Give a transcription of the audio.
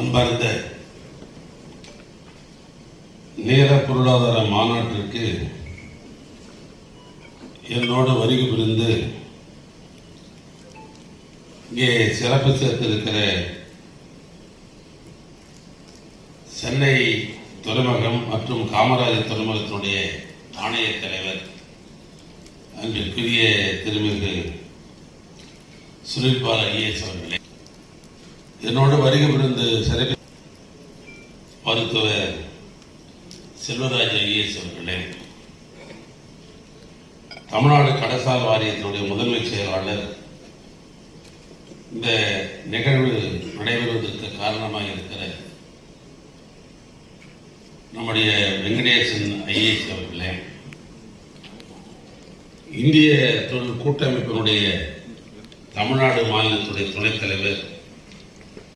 அன்பார்ந்த நேர பொருளாதார மாநாட்டிற்கு என்னோடு வருகை புரிந்து இங்கே சிறப்பு சேர்த்திருக்கிற சென்னை துறைமுகம் மற்றும் காமராஜர் துறைமுகத்தினுடைய ஆணைய தலைவர் அன்பிற்குரிய திருமிகு சுனில் பால் ஐஏஎஸ் அவர்களே, என்னோடு வருகை புரிந்து சிறப்பு மருத்துவர் செல்வராஜ் ஐஏஎஸ் அவர்களே, தமிழ்நாடு கடற்சாலை வாரியத்தினுடைய முதன்மை செயலாளர், இந்த நிகழ்வு நடைபெறுவதற்கு காரணமாக இருக்கிற நம்முடைய வெங்கடேசன் ஐஏஎஸ் அவர்களே, இந்திய தொழில் கூட்டமைப்பினுடைய தமிழ்நாடு மாநிலத்துடைய துணைத் தலைவர்